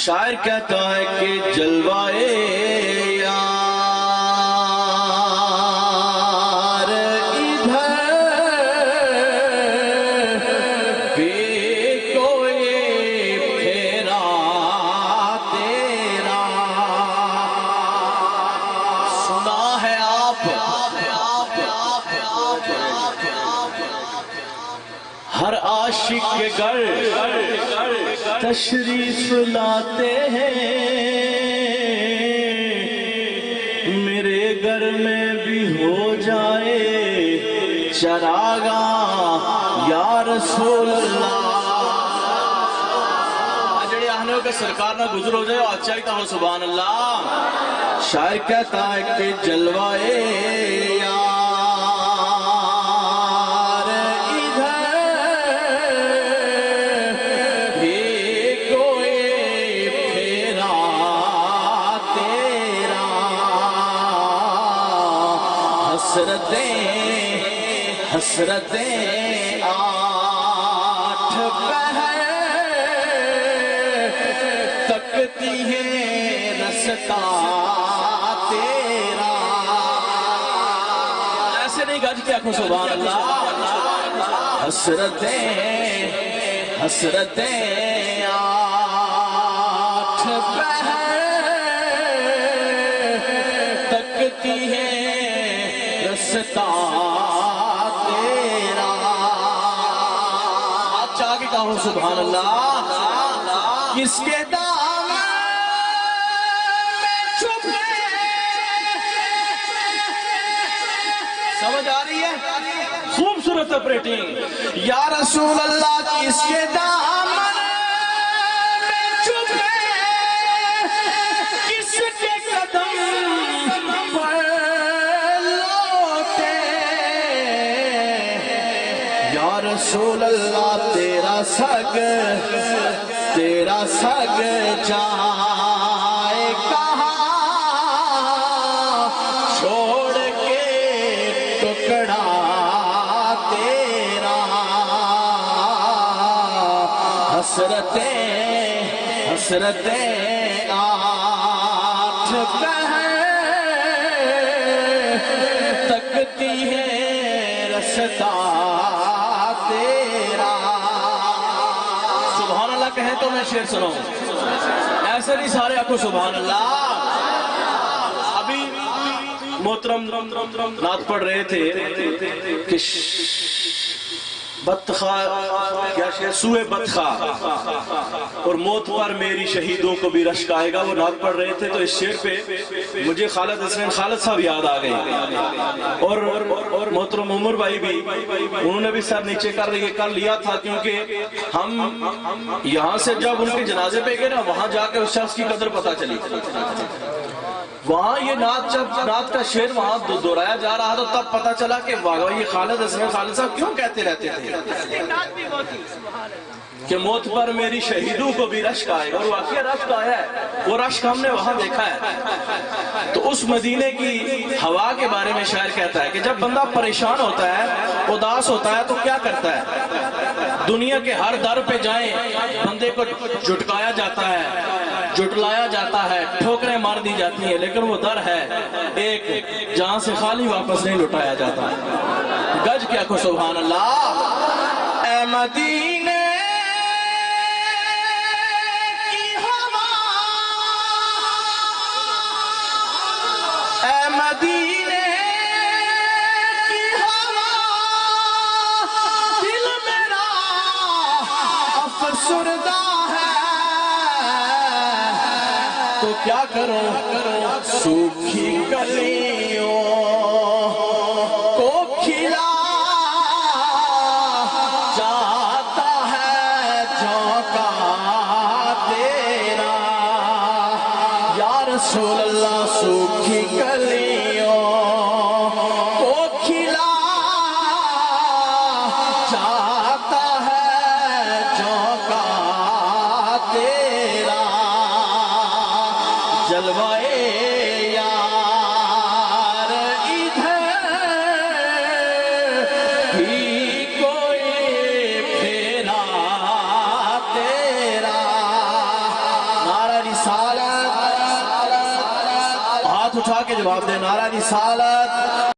شاعر کہتا ہے کہ جلوائے یار ادھر بھی کوئی پھیرا تیرا سنا ہے آپ ہر عاشق کے گھر تشریف لاتے ہیں، میرے گھر میں بھی ہو جائے چراغاں یا رسول اللہ۔ جڑے آنے کے سرکار نہ گزر ہو جائے اچھا ہی کہو سبحان اللہ۔ شاعر کہتا ہے کہ جلوائے حسرتیں آٹھ پہر تکتی ہیں رستا تیرا۔ ایسے نہیں گج کے آنکھوں سبحان اللہ۔ حسرتیں آٹھ پہر تکتی ہیں رستا سبحان اللہ۔ کس کے دامن میں چھپے، سمجھ آ رہی ہے؟ خوبصورت اپریٹنگ۔ یا رسول اللہ کس کے دامن میں چھپے، کس کے قدم پر لوٹے، یا رسول اللہ تیرا سگ جائے کہاں، چھوڑ کے ٹکڑا تیرا۔ حسرتیں آٹھ پہر تکتی ہیں رستا تیرا۔ سبحان اللہ کہیں تو میں شعر سناؤں، ایسے نہیں سارے آپ کو سبحان اللہ۔ ابھی محترم نعت پڑھ رہے تھے کہ کیا شعر سوئے بدخواہ اور موت پر میری شہیدوں کو بھی رشک آئے گا، وہ نعت پڑھ رہے تھے تو اس شعر پہ مجھے خالد حسین خالد صاحب یاد آ گئے، اور محترم عمر بھائی بھی، انہوں نے بھی سر نیچے کر لیا تھا، کیونکہ ہم یہاں سے جب ان کے جنازے پہ گئے نا، وہاں جا کے اس شخص کی قدر پتہ چلی۔ وہاں یہ نعت کا شعر وہاں دہرایا جا رہا تھا، تب پتہ چلا کہ واقعی یہ خالد حسین خالد صاحب کیوں کہتے رہتے تھے کہ موت پر میری شہیدوں کو بھی رشک آئے گا، اور واقعی رشک آیا ہے، وہ رشک ہم نے وہاں دیکھا ہے۔ تو اس مدینے کی ہوا کے بارے میں شاعر کہتا ہے کہ جب بندہ پریشان ہوتا ہے، اداس ہوتا ہے تو کیا کرتا ہے؟ دنیا کے ہر در پہ جائیں بندے کو جھٹکایا جاتا ہے، جھٹلایا جاتا ہے، ٹھوکریں مار دی جاتی ہیں، لیکن وہ در ہے ایک جہاں سے خالی واپس نہیں لٹایا جاتا۔ گج کیا کو سبحان اللہ۔ اے مدینے کی ہوا، اے مدینے کی ہوا، دل میرا افسردہ ہے، تو کیا کروں سوکھی کلیوں کو کھلا جاتا ہے جھونکا تیرا۔ یا رسول اللہ سوکھی کلیوں کو کھلا جاتا ہے جھونکا تیرا۔ جلوائے یار ادھر بھی کوئی پھیرا تیرا۔ نعرہ ہاتھ اٹھا کے جواب دے، نعرہ رسالت